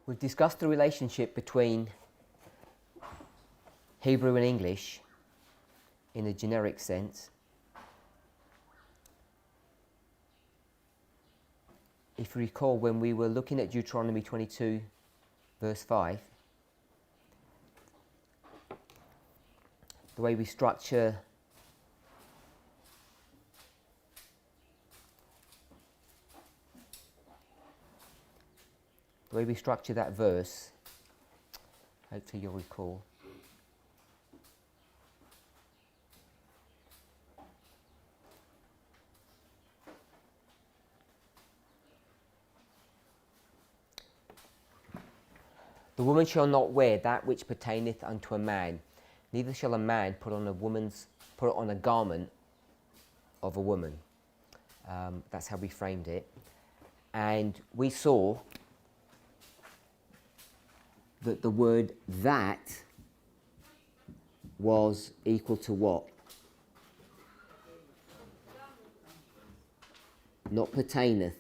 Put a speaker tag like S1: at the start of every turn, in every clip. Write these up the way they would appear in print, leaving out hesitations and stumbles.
S1: We've discussed the relationship between Hebrew and English in a generic sense. If you recall, when we were looking at Deuteronomy 22, verse 5, the way we structure that verse, hopefully you'll recall. The woman shall not wear that which pertaineth unto a man, neither shall a man put on a garment of a woman. That's how we framed it. And we saw that the word that was equal to what? Not pertaineth.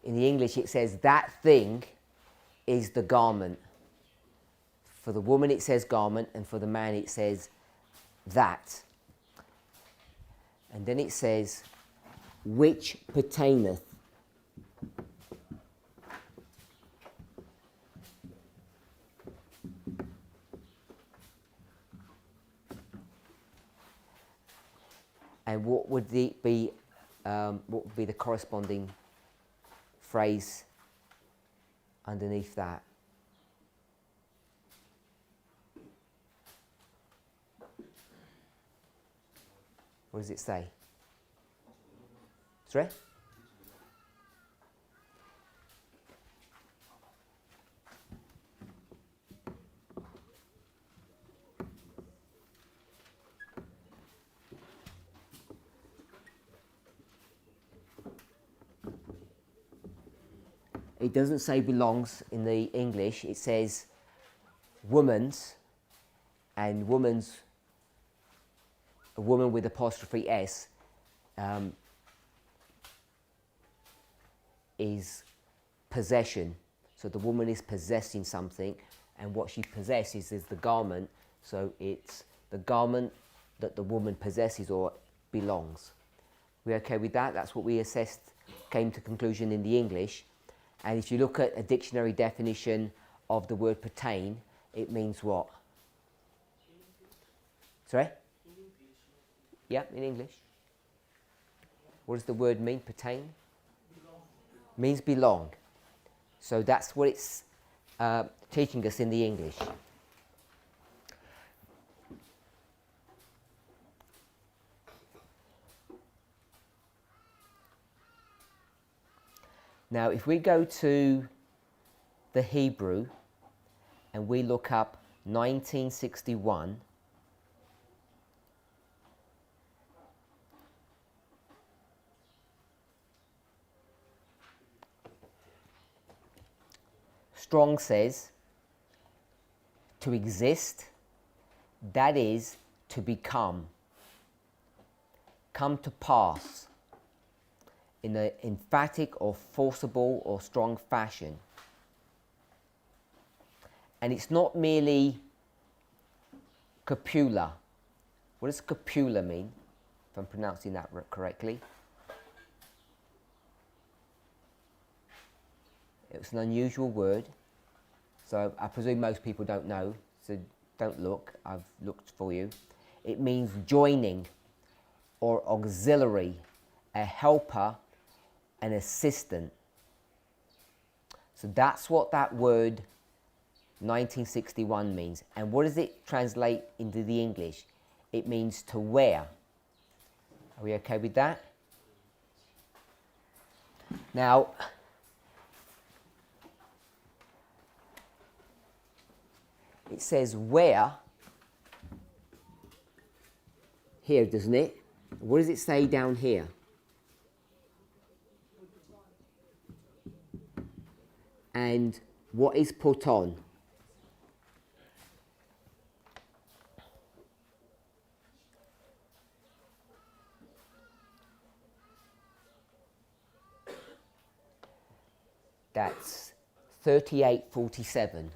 S1: In the English it says that thing is the garment. For the woman it says garment, and for the man it says that. And then it says which pertaineth. And what would be the corresponding phrase underneath that? What does it say? Sorry? It doesn't say belongs in the English. It says woman's, and woman's, a woman with apostrophe S, is possession. So the woman is possessing something, and what she possesses is the garment. So it's the garment that the woman possesses or belongs. We okay with that? That's what we assessed, came to conclusion in the English. And if you look at a dictionary definition of the word pertain, it means what? Sorry? Yeah, in English. What does the word mean, pertain? Means belong. So that's what it's teaching us in the English. Now, if we go to the Hebrew and we look up 1961, Strong says, to exist, that is, to become, come to pass, in an emphatic or forcible or strong fashion. And it's not merely copula. What does copula mean, if I'm pronouncing that correctly? It's an unusual word, so I presume most people don't know, so don't look, I've looked for you. It means joining or auxiliary, a helper, an assistant. So that's what that word 1961 means. And what does it translate into the English? It means to wear. Are we okay with that? Now, it says wear here, doesn't it? What does it say down here? And what is put on? That's 3847.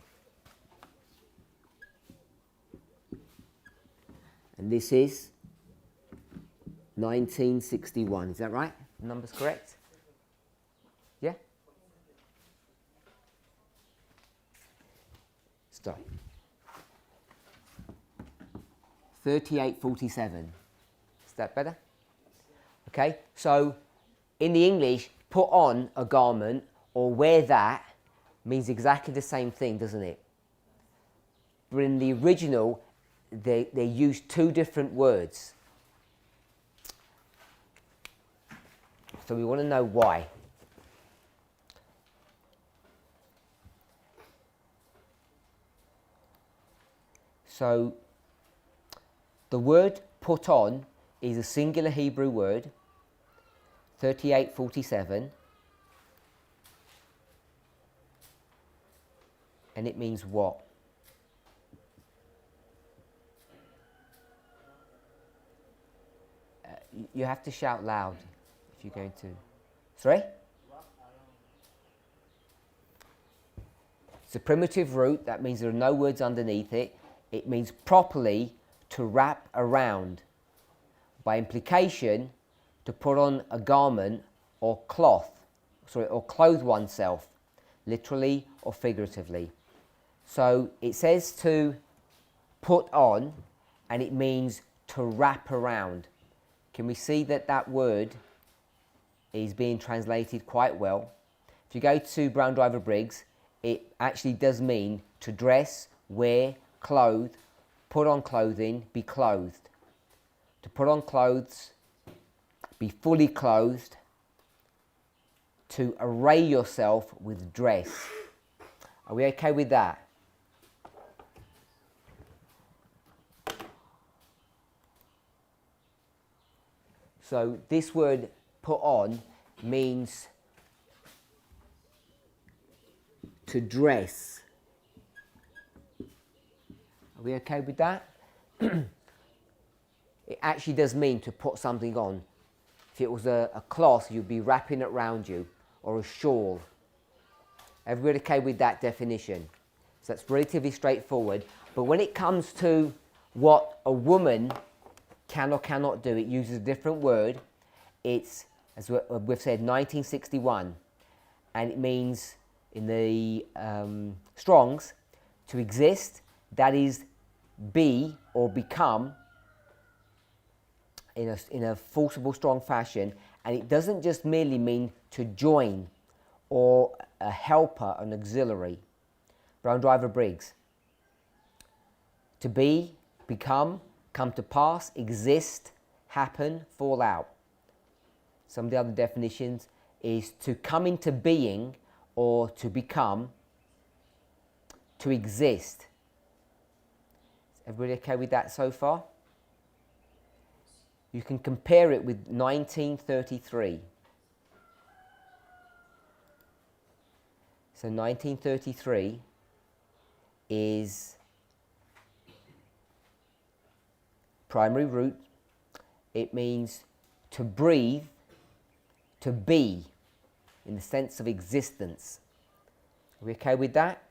S1: And this is 1961. Is that right? The number's correct? Yeah? Sorry. 3847. Is that better? Okay, so in the English, put on a garment or wear that means exactly the same thing, doesn't it? But in the original, they use two different words. So we want to know why. So the word put on is a singular Hebrew word, 3847, and it means what? You have to shout loud if you're going to. Sorry? It's a primitive root. That means there are no words underneath it. It means properly to wrap around. By implication, to put on a garment or or clothe oneself, literally or figuratively. So it says to put on, and it means to wrap around. Can we see that that word is being translated quite well? If you go to Brown Driver Briggs, it actually does mean to dress, wear, clothe, put on clothing, be clothed. To put on clothes, be fully clothed. To array yourself with dress. Are we okay with that? So this word put on means to dress. Are we okay with that? It actually does mean to put something on. If it was a cloth, you'd be wrapping it around you, or a shawl. Everybody okay with that definition? So that's relatively straightforward. But when it comes to what a woman can or cannot do, it uses a different word. It's, as we've said, 1961. And it means, in the Strongs, to exist, that is, be or become in a forcible, strong fashion. And it doesn't just merely mean to join or a helper, an auxiliary. Brown Driver Briggs. To be, become, come to pass, exist, happen, fall out. Some of the other definitions is to come into being or to become, to exist. Is everybody okay with that so far? You can compare it with 1933. So 1933 is primary root. It means to breathe, to be, in the sense of existence. Are we okay with that?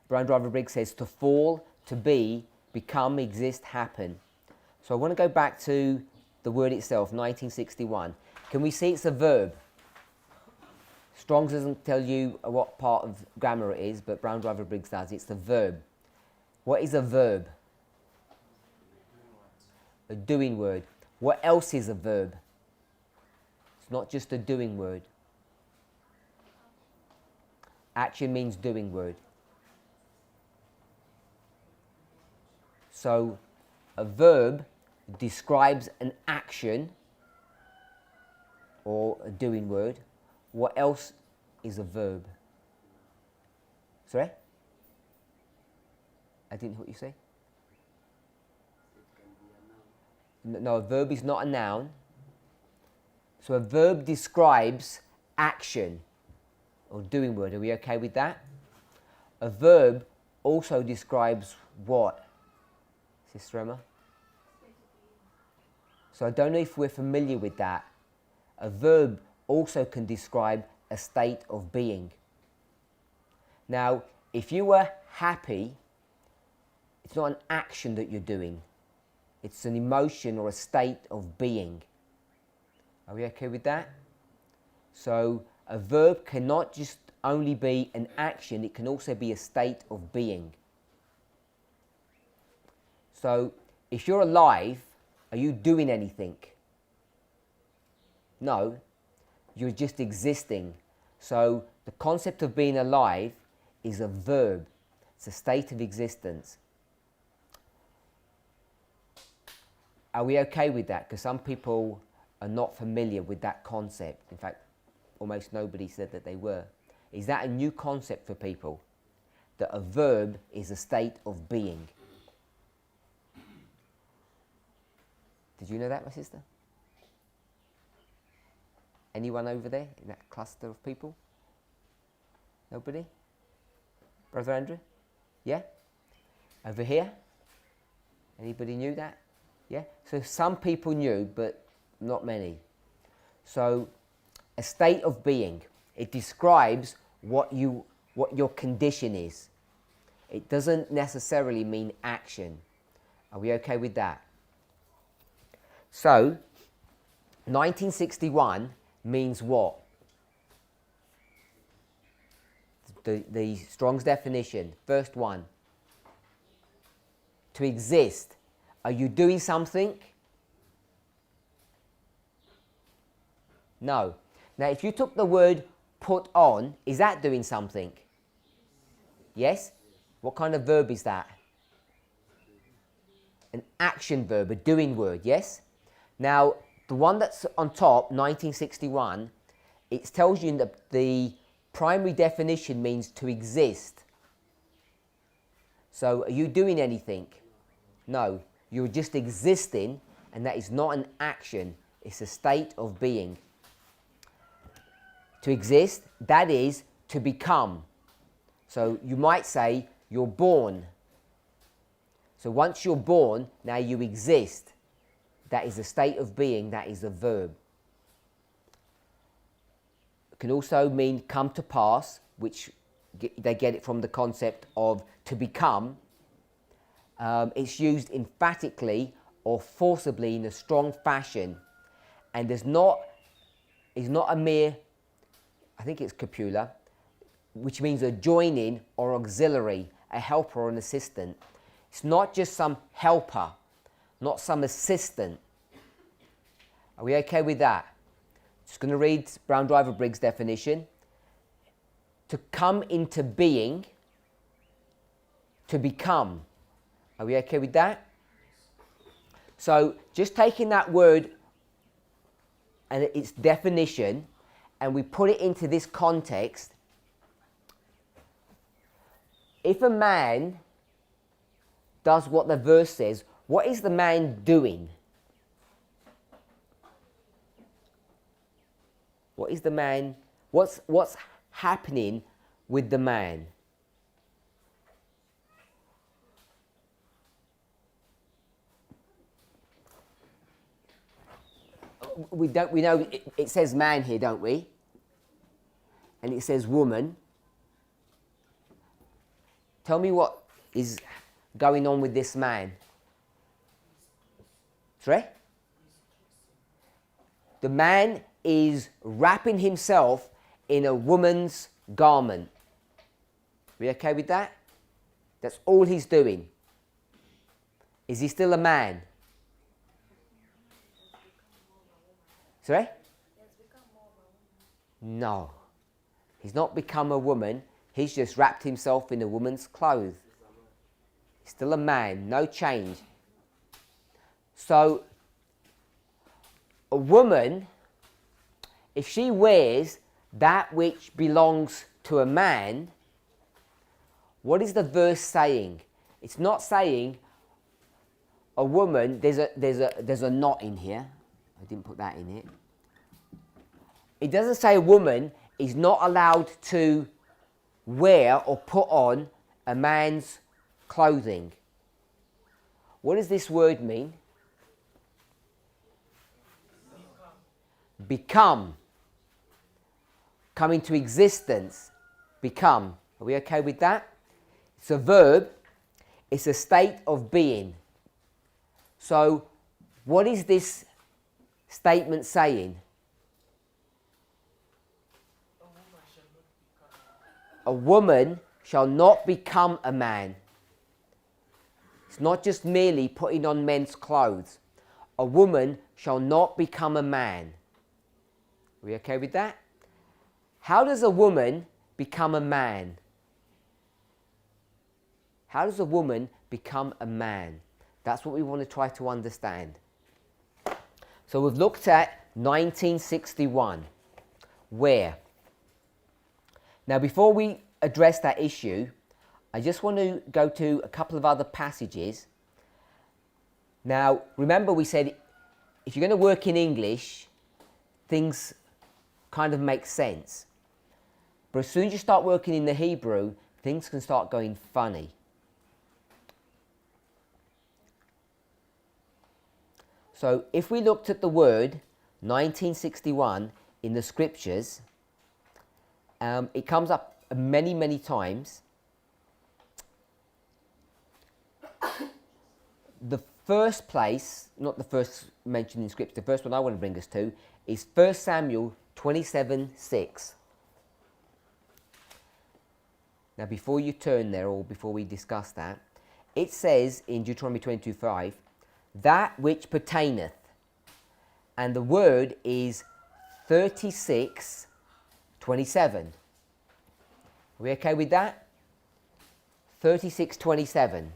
S1: Brown Driver Briggs says to fall, to be, become, exist, happen. So I want to go back to the word itself, 1961. Can we see it's a verb? Strong's doesn't tell you what part of grammar it is, but Brown Driver Briggs does. It's the verb. What is a verb? A doing word. What else is a verb? It's not just a doing word. Action means doing word. So a verb describes an action or a doing word. What else is a verb? Sorry? I didn't hear what you say. No, a verb is not a noun. So a verb describes action or doing word. Are we okay with that? A verb also describes what? Sister Emma? So I don't know if we're familiar with that. a verb also can describe a state of being. Now, if you were happy, it's not an action that you're doing. It's an emotion or a state of being. Are we okay with that? So a verb cannot just only be an action, it can also be a state of being. So if you're alive, are you doing anything? No, you're just existing. So the concept of being alive is a verb. It's a state of existence. Are we okay with that? Because some people are not familiar with that concept. In fact, almost nobody said that they were. Is that a new concept for people? That a verb is a state of being. Did you know that, my sister? Anyone over there in that cluster of people? Nobody? Brother Andrew? Yeah? Over here? Anybody knew that? Yeah? So some people knew, but not many. So a state of being, it describes what your condition is. It doesn't necessarily mean action. Are we okay with that? So 1961 means what? The Strong's definition, first one. To exist. Are you doing something? No. Now, if you took the word put on, is that doing something? Yes? What kind of verb is that? An action verb, a doing word, yes? Now, the one that's on top, 1961, it tells you that the primary definition means to exist. So, are you doing anything? No. You're just existing, and that is not an action. It's a state of being. To exist, that is to become. So you might say you're born. So once you're born, now you exist. That is a state of being, that is a verb. It can also mean come to pass, which they get it from the concept of to become. It's used emphatically or forcibly in a strong fashion, and is not a mere, I think it's copula, which means a join-in or auxiliary, a helper or an assistant. It's not just some helper, not some assistant. Are we okay with that? Just going to read Brown Driver Briggs' definition. To come into being, to become. Are we okay with that? So just taking that word and its definition, and we put it into this context. If a man does what the verse says, what is the man doing? What is the man, what's happening with the man? We know it says man here, don't we? And it says woman. Tell me what is going on with this man. Sorry? The man is wrapping himself in a woman's garment. We okay with that? That's all he's doing. Is he still a man? Sorry? No. He's not become a woman. He's just wrapped himself in a woman's clothes. He's still a man. No change. So, a woman, if she wears that which belongs to a man, what is the verse saying? It's not saying a woman, there's a knot in here. I didn't put that in it. It doesn't say a woman is not allowed to wear or put on a man's clothing. What does this word mean? become, come into existence, become. Are we okay with that? It's a verb. It's a state of being. So what is this statement saying? A woman shall not become a man. It's not just merely putting on men's clothes. A woman shall not become a man. Are we okay with that? How does a woman become a man? How does a woman become a man? That's what we want to try to understand. So we've looked at 1961. Where? Now before we address that issue, I just want to go to a couple of other passages. Now remember we said if you're going to work in English, things kind of make sense. But as soon as you start working in the Hebrew, things can start going funny. So if we looked at the word 1961 in the scriptures, it comes up many, many times. The first place, not the first mentioned in scripture, the first one I want to bring us to is 1 Samuel 27:6. Now before you turn there, or before we discuss that, it says in Deuteronomy 22:5, that which pertaineth, and the word is 36:27. Are we okay with that? 36:27.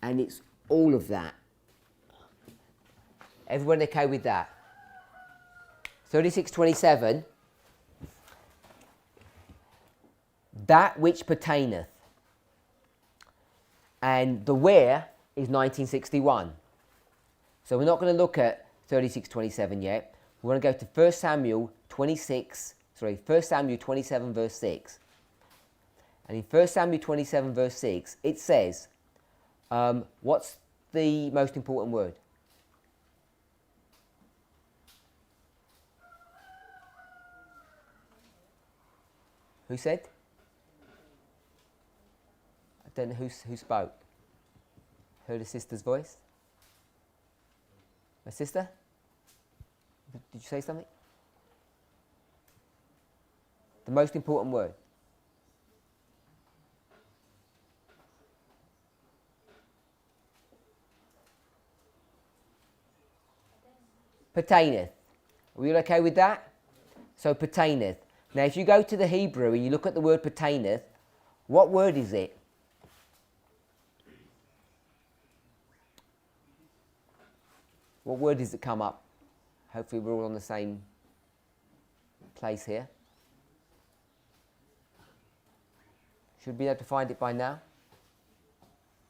S1: And it's all of that. Everyone okay with that? 36:27. That which pertaineth. And the where is 1961. So we're not going to look at 36:27 yet. We want to go to 1 Samuel 27 verse 6. And in 1 Samuel 27 verse 6, it says, what's the most important word? Who said? I don't know who spoke. Heard a sister's voice? My sister? Did you say something? The most important word. Pertaineth. Are we all okay with that? So pertaineth. Now if you go to the Hebrew and you look at the word pertaineth, what word is it? What word does it come up? Hopefully we're all on the same place here. Should be able to find it by now.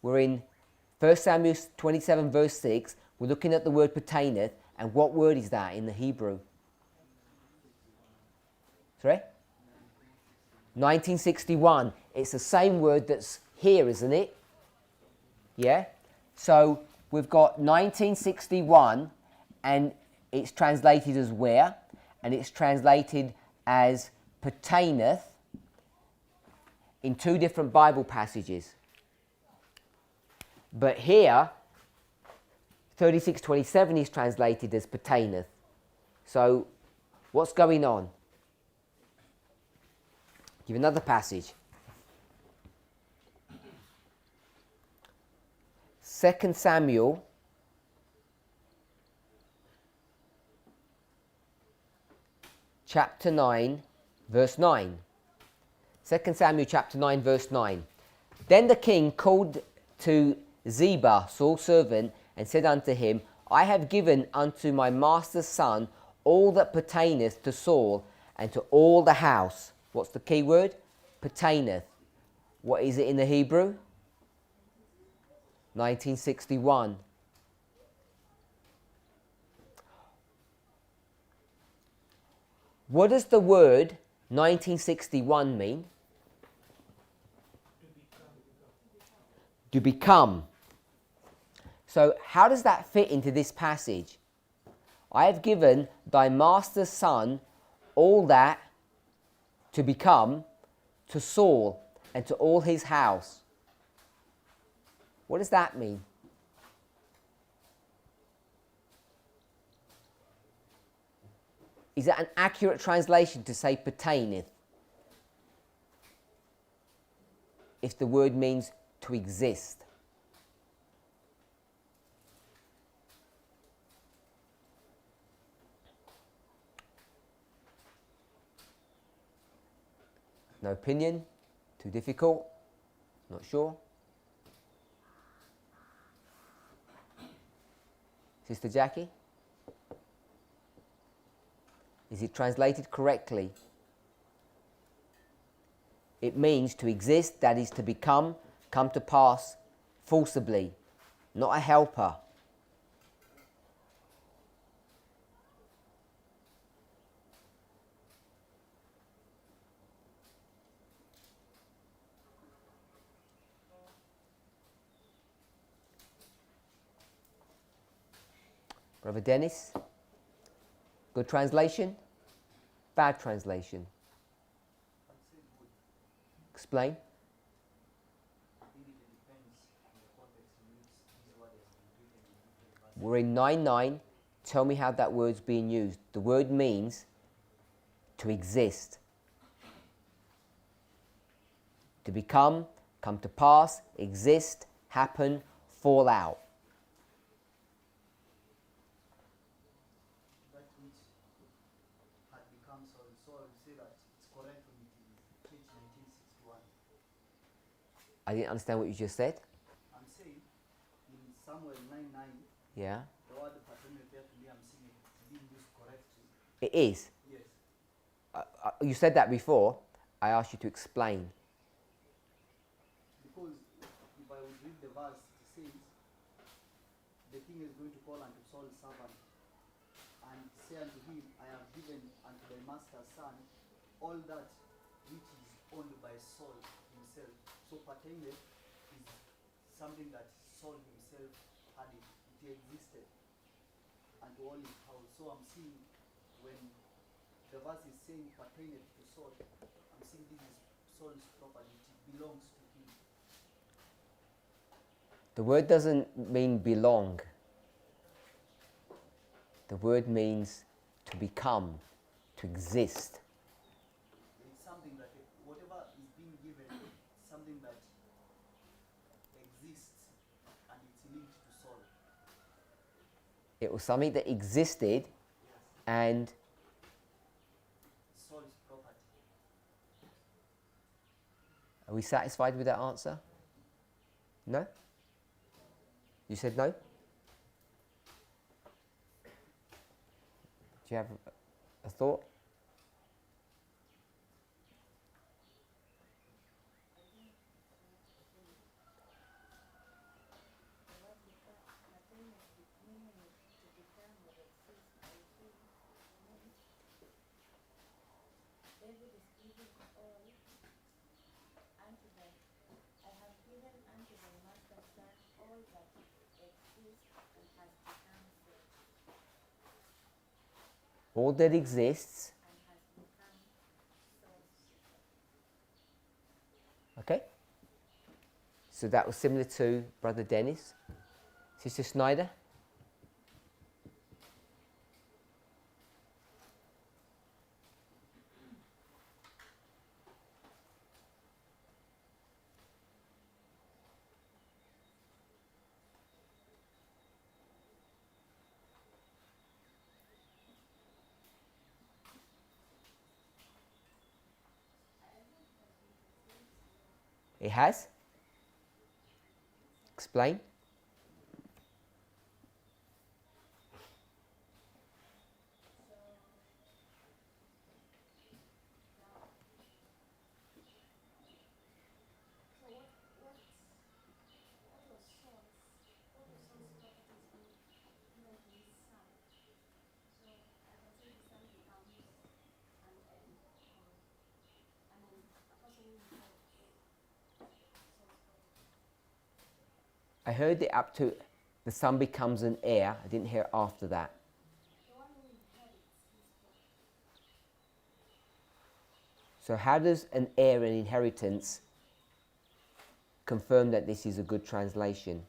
S1: We're in 1 Samuel 27 verse 6. We're looking at the word pertaineth. And what word is that in the Hebrew? Sorry? 1961. It's the same word that's here, isn't it? Yeah? So we've got 1961 and it's translated as where, and it's translated as pertaineth in two different Bible passages. But here, 36:27 is translated as pertaineth. So what's going on? Give another passage. 2 Samuel chapter 9 verse 9. 2 Samuel chapter 9 verse 9. Then the king called to Ziba, Saul's servant, and said unto him, I have given unto my master's son all that pertaineth to Saul and to all the house. What's the key word? Pertaineth. What is it in the Hebrew? 1961. What does the word 1961 mean? To become. So how does that fit into this passage? I have given thy master's son all that to become to Saul and to all his house. What does that mean? Is that an accurate translation to say pertaineth? If the word means to exist. No opinion? Too difficult? Not sure? Sister Jackie? Is it translated correctly? It means to exist, that is to become, come to pass, forcibly, not a helper. Brother Dennis? Good translation? Bad translation? Explain. We're in 9:9. Tell me how that word's being used. The word means to exist. To become, come to pass, exist, happen, fall out.
S2: That which had become Saul. So I would say that it's correct when it is page 1961.
S1: I didn't understand what you just said.
S2: I'm saying in Samuel 9:9,
S1: Yeah.
S2: the word paternity there to me, I'm seeing it's being used correctly.
S1: It is.
S2: Yes.
S1: You said that before. I asked you to explain.
S2: Because if I would read the verse, it says, the king is going to call unto Saul's servant and say unto him, I have given unto thy master's son all that which is owned by Saul himself. So paternity is something that Saul himself had it. It existed unto all his house. So I'm seeing when the verse is saying pertaineth to Saul, I'm seeing this is Saul's property. It belongs to him.
S1: The word doesn't mean belong. The word means to become, to exist.
S2: It's something that whatever is being given, something that exists and it's linked to Saul.
S1: It was something that existed
S2: Yes.
S1: and
S2: Saul's property.
S1: are we satisfied with that answer? No? You said no? Do you have a thought?
S3: David is giving all unto them. I have given unto the master's son all that exists and has become so.
S1: All that exists.
S3: And has become so.
S1: Okay? So that was similar to Brother Dennis. Sister Snyder? It has? Explain. I heard it up to the son becomes an heir. I didn't hear after that.
S3: The one who inherits his property.
S1: So how does an heir and inheritance confirm that this is a good translation?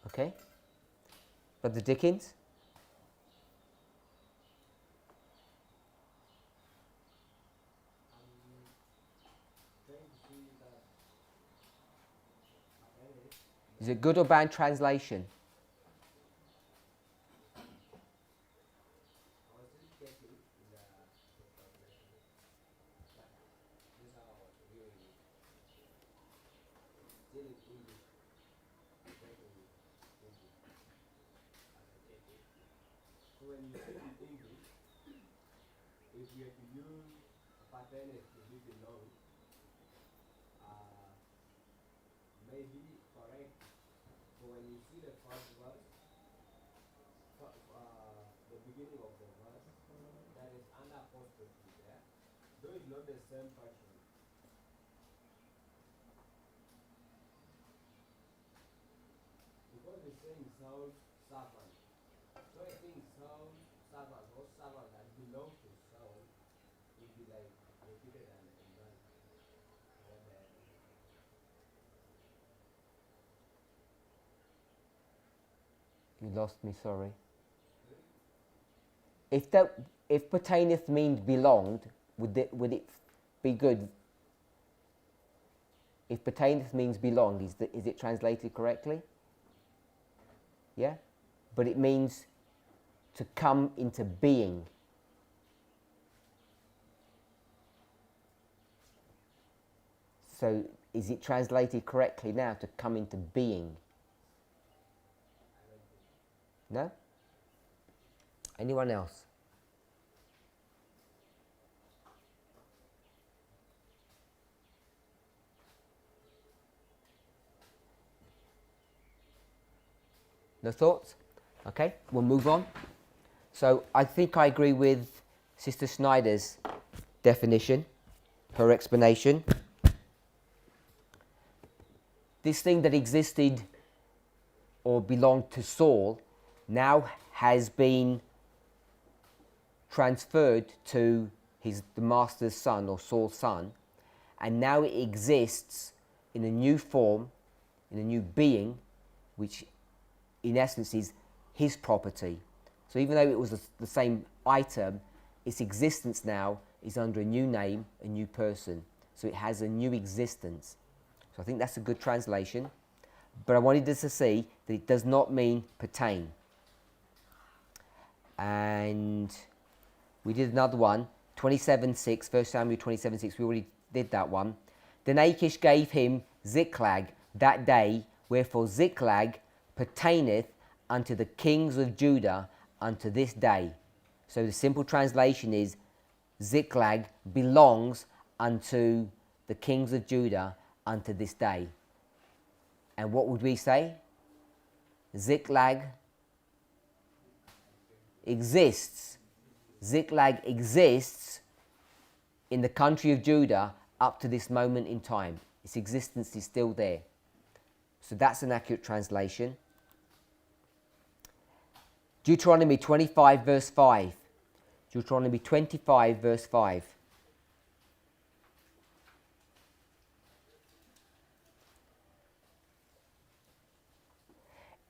S1: Okay. Brother Dickens? Is it good or bad translation?
S4: So when you speak in English, if you have to use paternity to be belong, may be correct. So when you see the first verse, the beginning of the verse, that is under apostrophe there, though it's not the same person. Because the saying sounds servant. So I think sound servant or servant that belongs to sound will be like repeated and done.
S1: You lost me, sorry. If pertaineth means belonged, would it be good? If pertaineth means belonged, is it translated correctly? Yeah? But it means to come into being. So is it translated correctly now, to come into being? No? Anyone else? No thoughts? Okay, we'll move on. So I think I agree with Sister Schneider's definition, her explanation. This thing that existed or belonged to Saul now has been transferred to the master's son or Saul's son, and now it exists in a new form, in a new being, which in essence is his property. So even though it was the same item, its existence now is under a new name, a new person. So it has a new existence. So I think that's a good translation. But I wanted us to see that it does not mean pertain. And we did another one, 27:6, 1 Samuel 27:6, we already did that one. Then Achish gave him Ziklag that day, wherefore Ziklag pertaineth unto the kings of Judah unto this day. So the simple translation is Ziklag belongs unto the kings of Judah unto this day. And what would we say? Ziklag exists. Ziklag exists in the country of Judah up to this moment in time. Its existence is still there. So that's an accurate translation. Deuteronomy 25 verse 5. Deuteronomy 25 verse 5.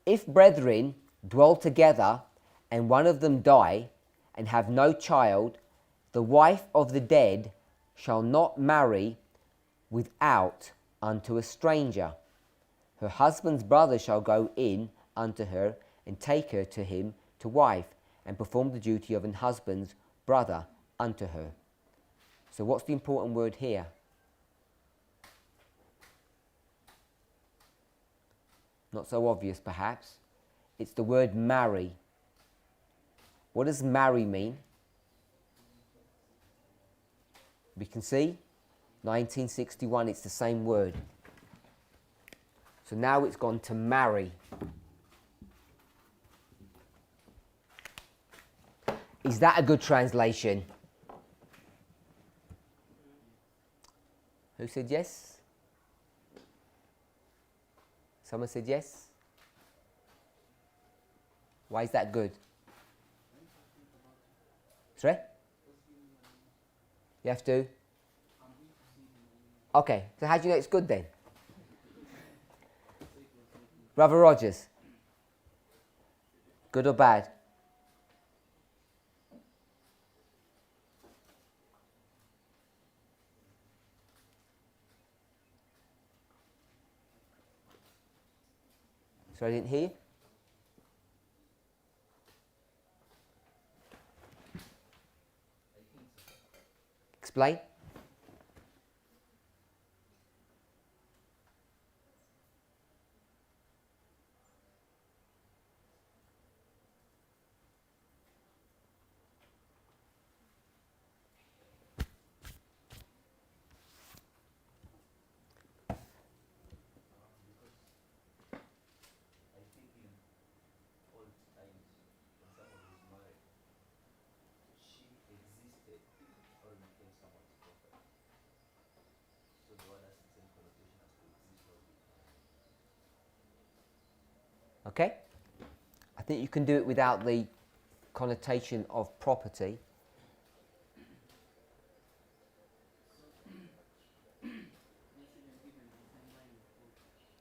S1: If brethren dwell together, and one of them die, and have no child, the wife of the dead shall not marry without unto a stranger. Her husband's brother shall go in unto her, and take her to him to wife, and perform the duty of an husband's brother unto her. So what's the important word here? Not so obvious perhaps. It's the word marry. What does marry mean? We can see 1961, it's the same word. So now it's gone to marry. Is that a good translation? Who said yes? Someone said yes? Why is that good? Sorry? You have to? Okay, so how do you know it's good then? Brother Rogers? Good or bad? Sorry, I didn't hear you. Explain.
S5: I think in old times, when someone was married, she existed or became someone's property. So the word has the same connotation as to exist or become.
S1: Okay? I think you can do it without the connotation of property.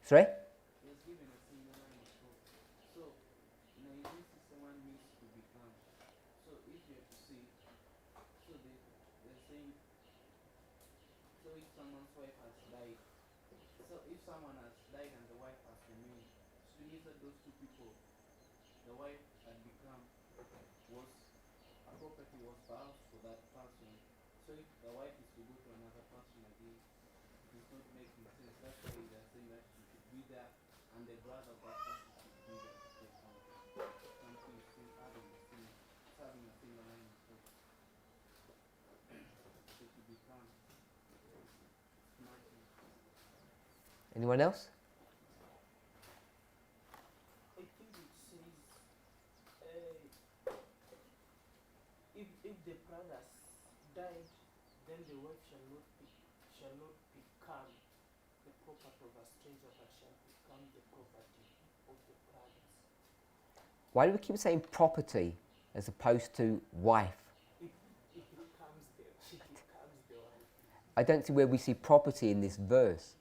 S1: Sorry?
S6: He has given a single line of thought. So, this is someone needs to become. So, if you have to see, so they're saying, so if someone's wife has died, so if someone has died and the wife has remained, so it means that those two people, the wife had become, was, a property was the house for that person. So if the wife is to go to another person again, it's not making sense. That's why they're saying that she should be there and the brother of that person should be there to take something. Something is still having a single, it's having a single line of thought. So to become smart.
S1: Anyone else?
S6: I think it says if the brothers died, then the wife shall not become the property of a stranger, but shall become the property of the brothers.
S1: Why do we keep saying property as opposed to wife?
S6: It becomes the wife.
S1: I don't see where we see property in this verse.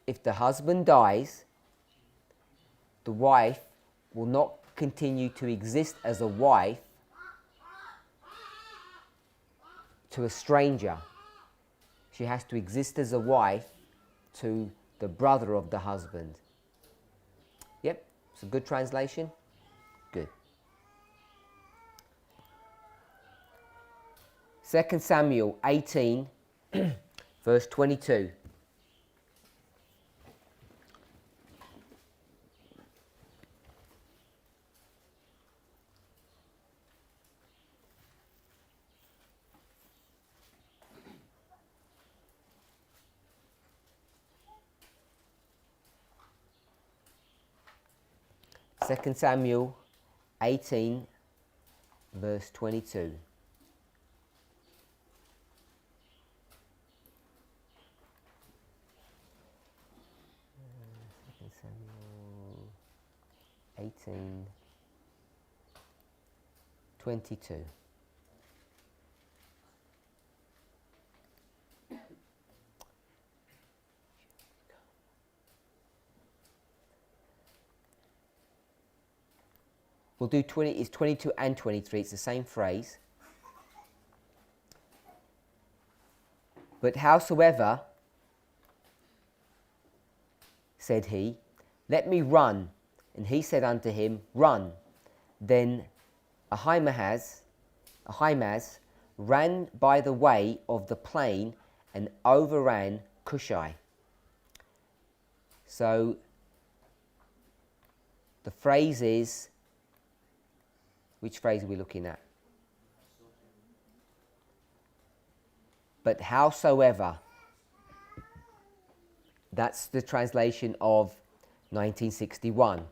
S1: If the husband dies, the wife will not continue to exist as a wife to a stranger. She has to exist as a wife to the brother of the husband. Yep, it's a good translation. Good. 2 Samuel 18, verse 22. Second Samuel 18, verse 22. Second Samuel 18, 22. We'll do 20, it's 22 and 23, it's the same phrase. But howsoever, said he, let me run. And he said unto him, run. Then Ahimaaz ran by the way of the plain and overran Cushai. So the phrase is, which phrase are we looking at? but howsoever. That's the translation of 1961.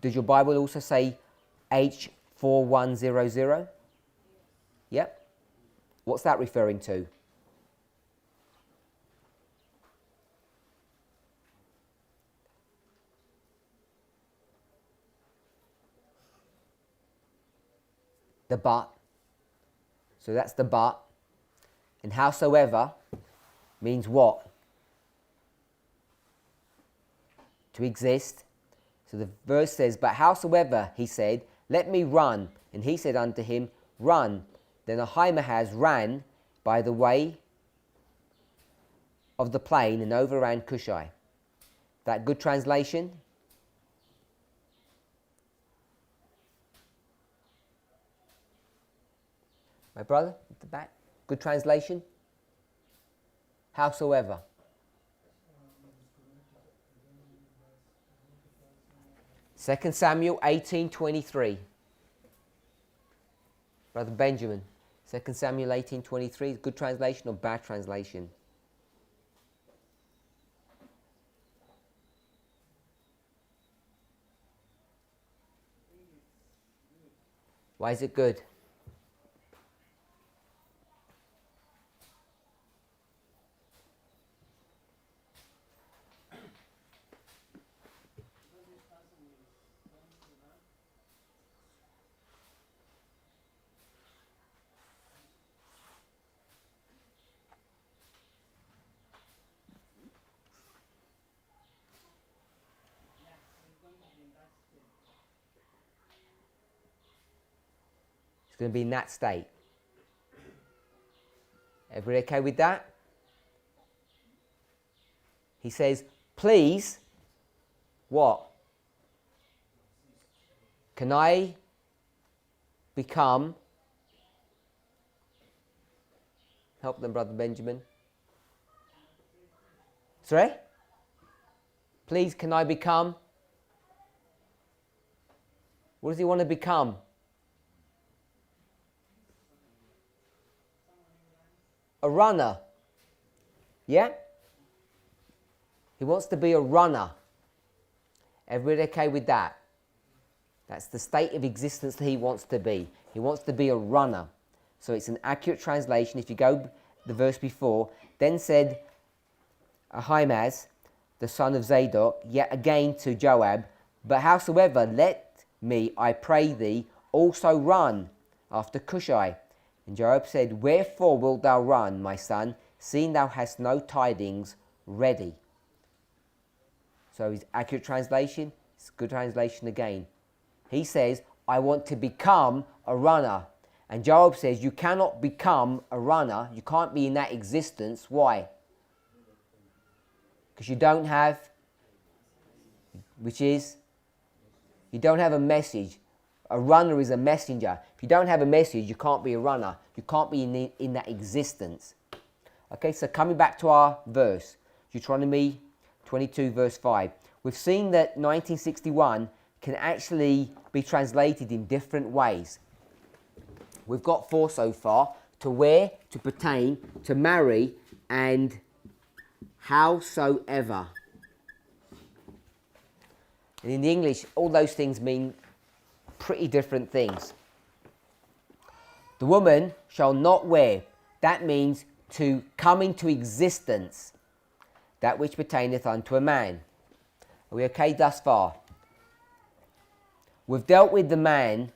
S1: Does your Bible also say H4100? Yep. What's that referring to? The but. So that's the but. And howsoever means what? To exist. So the verse says, but howsoever, he said, let me run. And he said unto him, run. Then Ahimaaz ran by the way of the plain and overran Cushai. That good translation? My brother at the back. Good translation? Howsoever. 2 Samuel 18:23. Brother Benjamin. 2 Samuel 18:23. Good translation or bad translation? Why is it good? It's going to be in that state. Everybody okay with that? He says, please, what? Can I become, help them, Brother Benjamin. Sorry? Please, can I become? What does he want to become? A runner. Yeah? He wants to be a runner. Everybody okay with that? That's the state of existence that he wants to be. He wants to be a runner. So it's an accurate translation. If you go the verse before, then said Ahimaaz, the son of Zadok, yet again to Joab, but howsoever, let me, I pray thee, also run after Cushai. And Joab said, wherefore wilt thou run, my son, seeing thou hast no tidings ready? So his accurate translation, it's a good translation again. He says, I want to become a runner. And Joab says, you cannot become a runner. You can't be in that existence. Why? Because you don't have, which is, you don't have a message. A runner is a messenger. If you don't have a message, you can't be a runner. You can't be in that existence. Okay, so coming back to our verse, Deuteronomy 22 verse 5. We've seen that 1961 can actually be translated in different ways. We've got 4 so far: to wear, to pertain, to marry, and howsoever. And in the English, all those things mean pretty different things. The woman shall not wear. That means to come into existence, that which pertaineth unto a man. Are we okay thus far? We've dealt with the man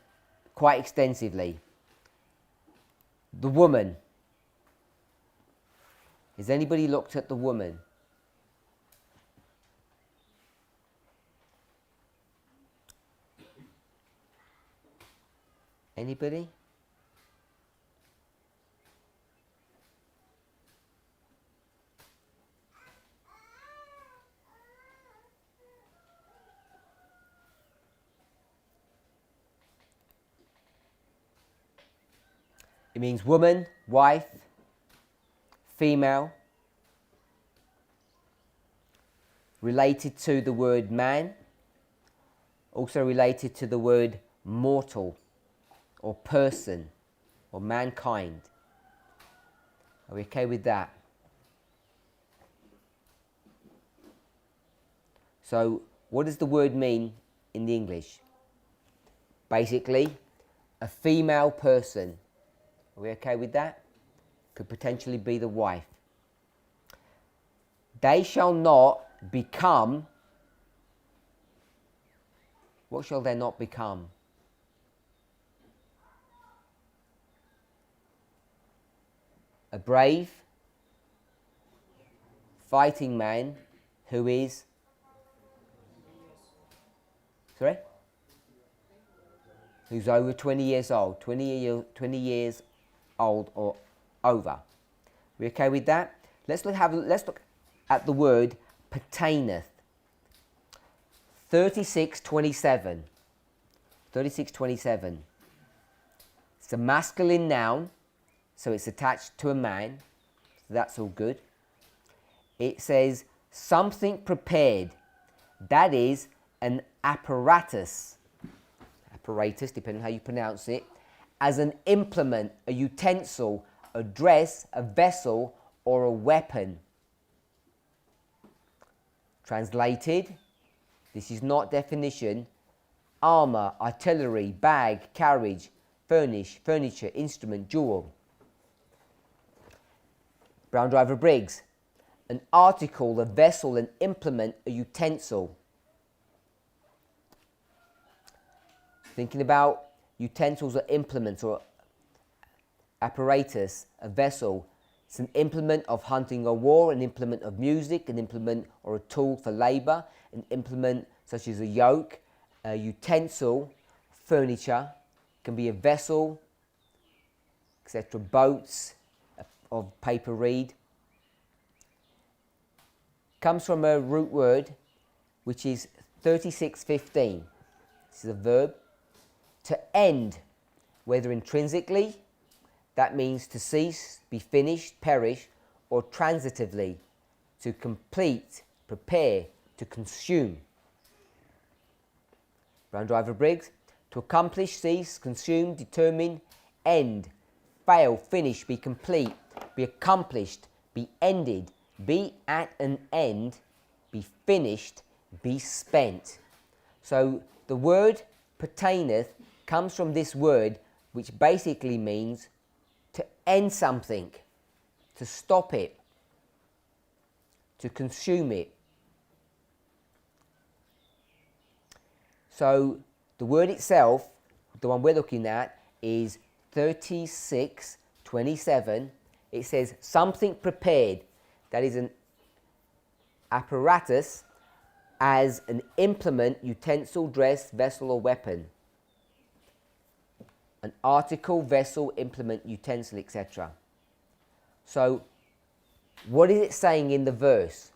S1: quite extensively. The woman. Has anybody looked at the woman? Anybody? It means woman, wife, female, related to the word man, also related to the word mortal. or person or mankind. Are we okay with that? So, what does the word mean in the English? Basically, a female person. Are we okay with that? Could potentially be the wife. They shall not become. What shall they not become? A brave, fighting man who is. Sorry? Who's over 20 years old. 20 years old or over. We okay with that? Let's look at the word pertaineth. 36:27. 36:27. It's a masculine noun, so it's attached to a man. So that's all good. It says something prepared. That is an apparatus. Apparatus, depending on how you pronounce it. As an implement, a utensil, a dress, a vessel, or a weapon. Translated, this is not definition. Armour, artillery, bag, carriage, furniture, instrument, jewel. Brown Driver Briggs, an article, a vessel, an implement, a utensil. Thinking about utensils or implements or apparatus, a vessel. It's an implement of hunting or war, an implement of music, an implement or a tool for labour, an implement such as a yoke, a utensil, furniture, can be a vessel, etc. Boats of paper reed. Comes from a root word which is 36:15. This is a verb. To end, whether intrinsically, that means to cease, be finished, perish, or transitively, to complete, prepare, to consume. Brown Driver Briggs, to accomplish, cease, consume, determine, end, fail, finish, be complete, be accomplished, be ended, be at an end, be finished, be spent. So the word pertaineth comes from this word, which basically means to end something, to stop it, to consume it. So the word itself, the one we're looking at, is 36:27. It says something prepared, that is an apparatus, as an implement, utensil, dress, vessel, or weapon. An article, vessel, implement, utensil, etc. So, what is it saying in the verse?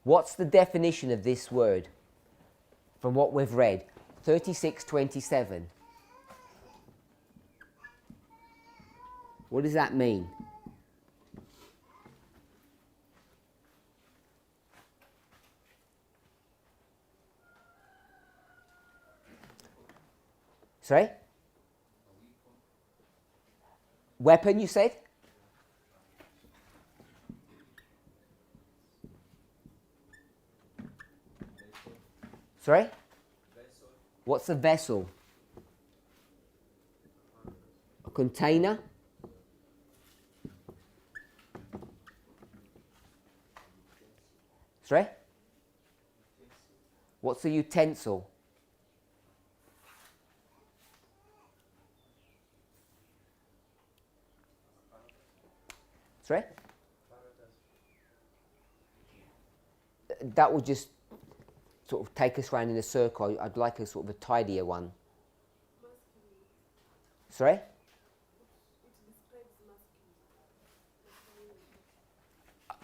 S1: What's the definition of this word from what we've read? 36:27. What does that mean? Sorry? Weapon, you said? Sorry?
S5: Vessel.
S1: What's a vessel? A container? Sorry? What's a utensil? Sorry? That will just sort of take us round in a circle. I'd like a sort of a tidier one. Sorry?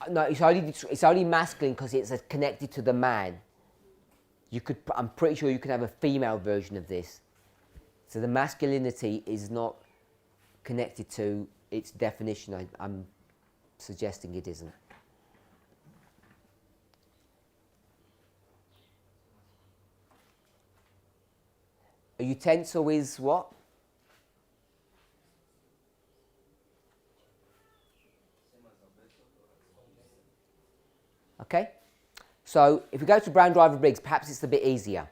S1: No, it's only masculine because it's connected to the man. I'm pretty sure you could have a female version of this. So the masculinity is not connected to its definition. I'm suggesting it isn't. A utensil is what? So if we go to Brown Driver Briggs, perhaps it's a bit easier.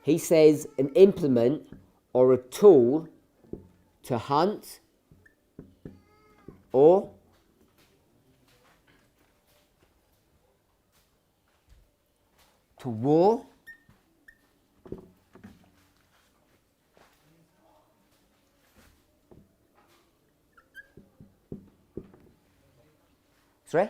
S1: He says an implement or a tool to hunt or to war Sorry?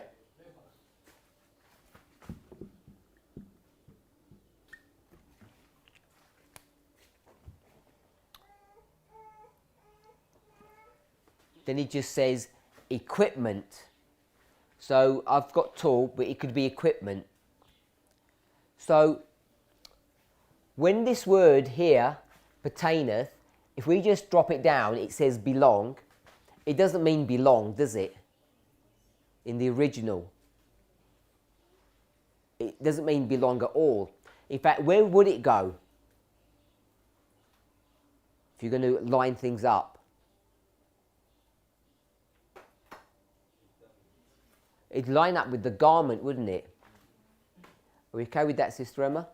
S1: Then he just says equipment. So I've got tool, but it could be equipment. So when this word here, pertaineth, if we just drop it down, it says belong. It doesn't mean belong, does it? In the original. It doesn't mean belong at all. In fact, where would it go? If you're going to line things up. It'd line up with the garment, wouldn't it? Are we okay with that, Sister Emma?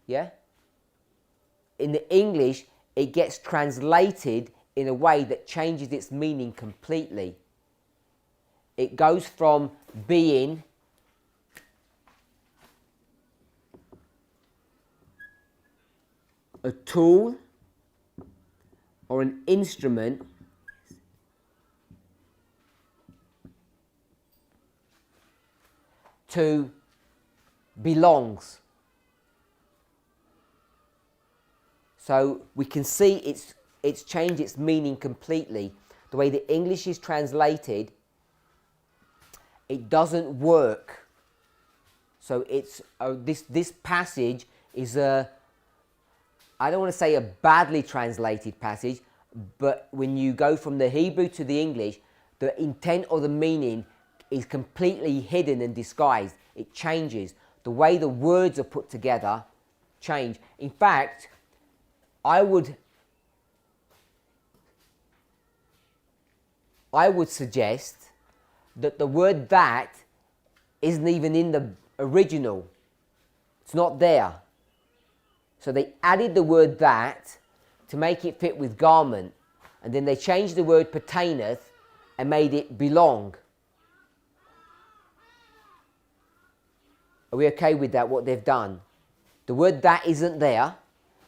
S1: Yeah? In the English, it gets translated in a way that changes its meaning completely. It goes from being a tool or an instrument to belongs. So we can see it's changed its meaning completely. The way the English is translated, it doesn't work. So it's this passage is I don't want to say a badly translated passage, but when you go from the Hebrew to the English, the intent or the meaning is completely hidden and disguised. It changes. The way the words are put together change. In fact, I would suggest that the word that isn't even in the original. It's not there. So they added the word that to make it fit with garment, and then they changed the word pertaineth and made it belong. Are we okay with that, what they've done? The word that isn't there.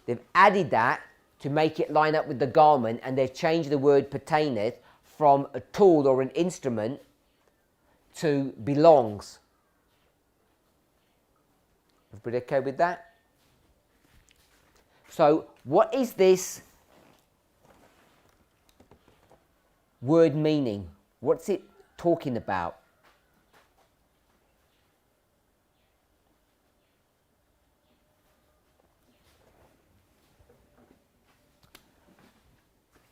S1: They've added that to make it line up with the garment, and they've changed the word pertaineth from a tool or an instrument to belongs. Everybody okay with that? So what is this word meaning? What's it talking about?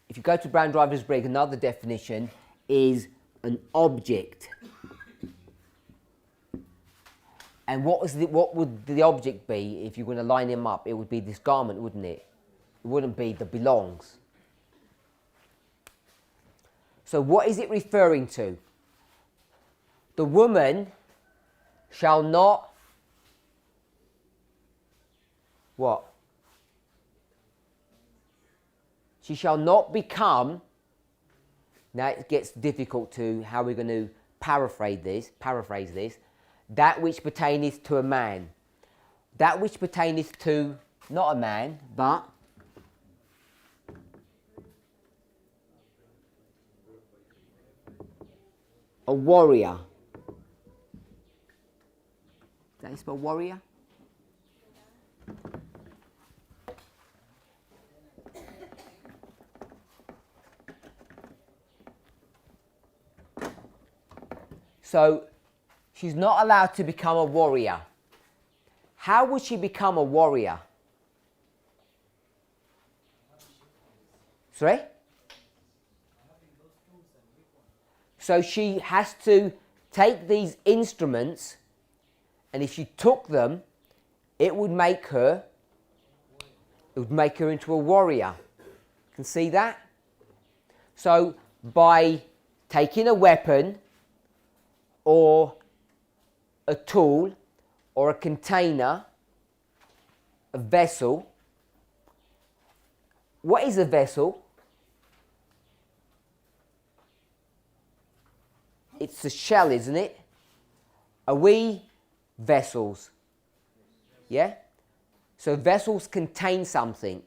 S1: If you go to Brown Driver's Brig, another definition is an object. And what would the object be if you're going to line him up? It would be this garment, wouldn't it? It wouldn't be the belongs. So what is it referring to? The woman shall not... What? She shall not become... Now it gets difficult to how we're going to paraphrase this. That which pertaineth to a man. That which pertaineth to, not a man, but a warrior. Is that how you spell warrior? So, she's not allowed to become a warrior. How would she become a warrior? Sorry? So she has to take these instruments, and if she took them, it would make her into a warrior. You can see that? So by taking a weapon or a tool or a container, a vessel. What is a vessel? It's a shell, isn't it? Are we vessels? Yeah? So vessels contain something.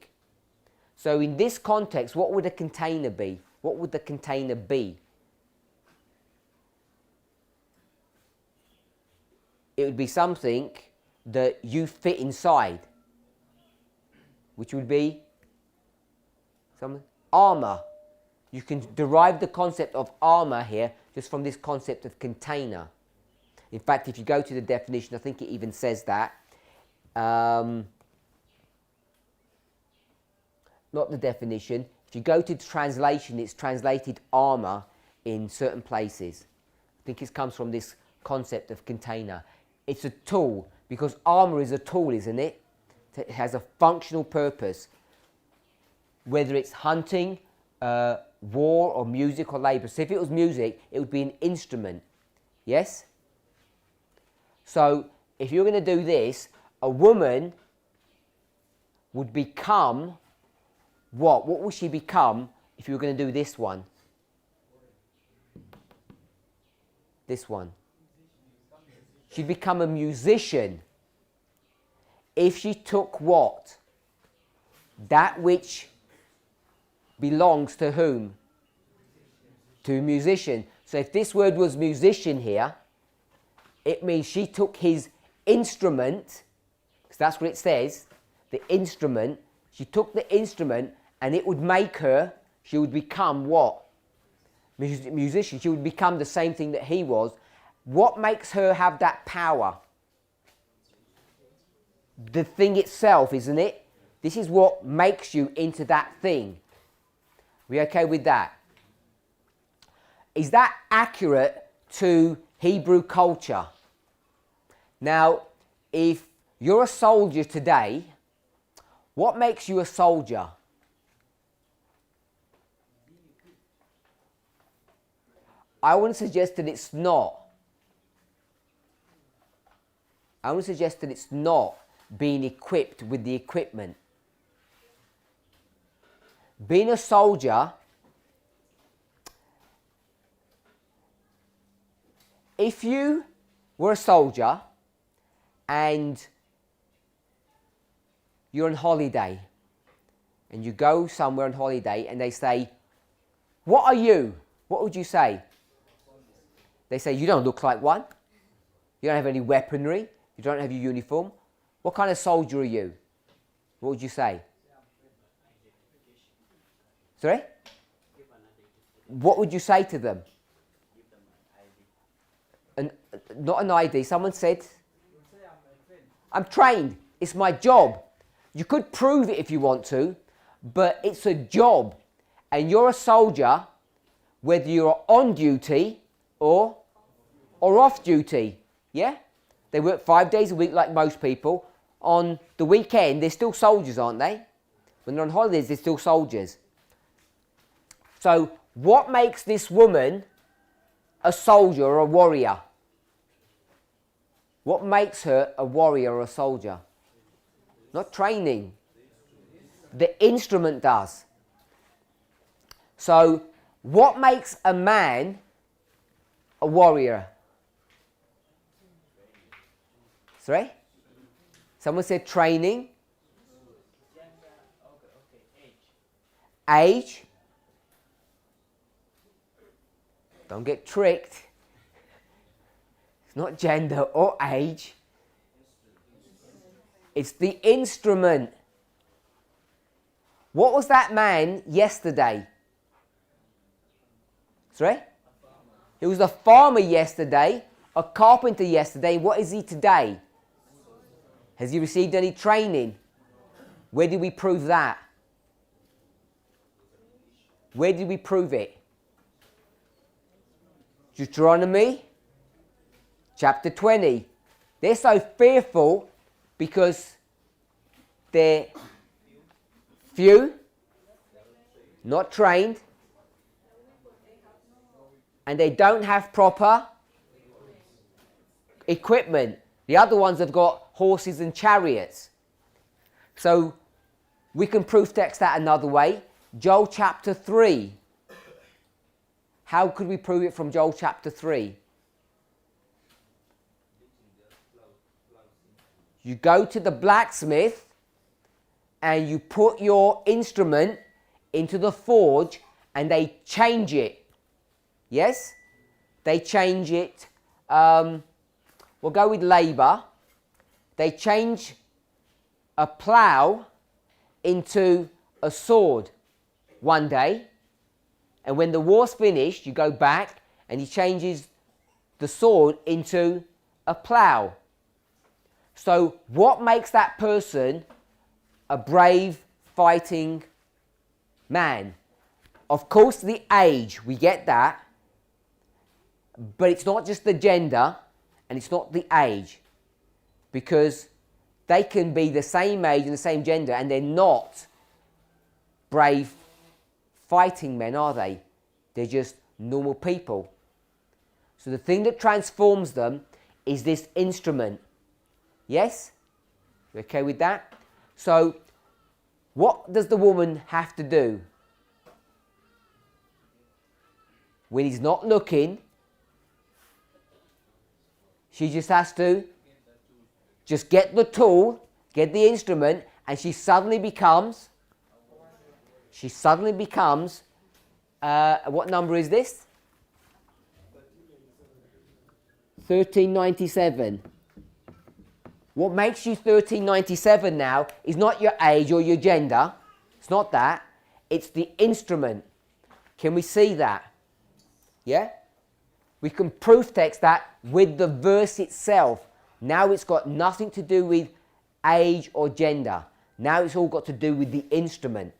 S1: So in this context, what would a container be? What would the container be? It would be something that you fit inside, which would be some armor. You can derive the concept of armor here just from this concept of container. In fact, if you go to the definition, I think it even says that. Not the definition. If you go to the translation, it's translated armor in certain places. I think it comes from this concept of container. It's a tool, because armor is a tool, isn't it? It has a functional purpose. Whether it's hunting, war, or music or labour. So if it was music, it would be an instrument. Yes? So if you're going to do this, a woman would become what? What will she become if you were going to do this one? This one. She'd become a musician if she took what? That which belongs to whom? To a musician. So if this word was musician here, it means she took his instrument, because that's what it says, the instrument. She took the instrument and it would make her, she would become what? Musician. She would become the same thing that he was. What makes her have that power? The thing itself, isn't it? This is what makes you into that thing. We okay with that? Is that accurate to Hebrew culture? Now, if you're a soldier today, what makes you a soldier? I want to suggest that it's not. I want to suggest that it's not being equipped with the equipment. Being a soldier, if you were a soldier and you're on holiday and you go somewhere on holiday and they say, "What are you?" What would you say? They say, "You don't look like one. You don't have any weaponry. You don't have your uniform. What kind of soldier are you?" What would you say? Sorry? What would you say to them? Not an ID. Someone said, "I'm trained. It's my job." You could prove it if you want to, but it's a job. And you're a soldier, whether you're on duty or off duty. Yeah? They work 5 days a week like most people. On the weekend, they're still soldiers, aren't they? When they're on holidays, they're still soldiers. So what makes this woman a soldier or a warrior? What makes her a warrior or a soldier? Not training. The instrument does. So what makes a man a warrior? Sorry? Someone said training. Age. Don't get tricked. It's not gender or age. It's the instrument. What was that man yesterday? Sorry? He was a farmer yesterday, a carpenter yesterday. What is he today? Has he received any training? Where did we prove that? Where did we prove it? Deuteronomy chapter 20. They're so fearful because they're few, not trained, and they don't have proper equipment. The other ones have got horses and chariots. So we can proof text that another way. Joel chapter 3. How could we prove it from Joel chapter 3? You go to the blacksmith and you put your instrument into the forge and they change it. Yes? They change it. We'll go with labour. They change a plough into a sword one day. And when the war's finished, you go back and he changes the sword into a plough. So what makes that person a brave, fighting man? Of course, the age, we get that. But it's not just the gender and it's not the age. Because they can be the same age and the same gender and they're not brave, fighting men, are they? They're just normal people. So the thing that transforms them is this instrument. Yes? You okay with that? So, what does the woman have to do? When he's not looking, she just has to just get the tool, get the instrument, and she suddenly becomes, what number is this? 1397. What makes you 1397 now is not your age or your gender. It's not that. It's the instrument. Can we see that? Yeah? We can proof text that with the verse itself. Now it's got nothing to do with age or gender. Now it's all got to do with the instrument.